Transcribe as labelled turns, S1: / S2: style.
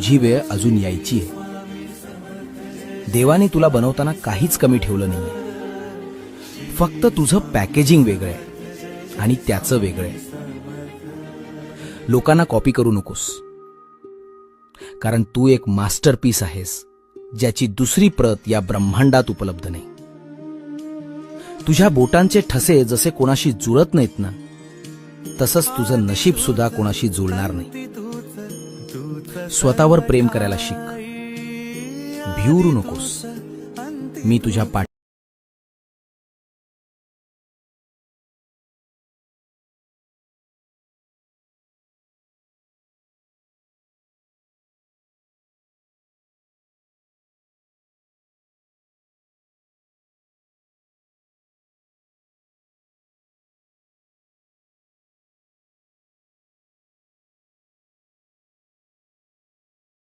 S1: तुझी वेळ अजून यायची आहे. देवाने तुला बनवताना काहीच कमी ठेवलं नाहीये. फक्त तुझं पॅकेजिंग वेगळं आहे आणि त्याचं वेगळं आहे. लोकांना कॉपी करू नकोस, कारण तू एक मास्टरपीस आहेस ज्याची दुसरी प्रत या ब्रह्मांडात उपलब्ध नाही. तुझ्या बोटांचे ठसे जसे कोणाशी जुळत नाहीत ना, तसंच तुझं नशीब सुद्धा कोणाशी जुळणार नाही. स्वतःवर प्रेम करायला शिक. भिवरू नकोस. मी तुझ्या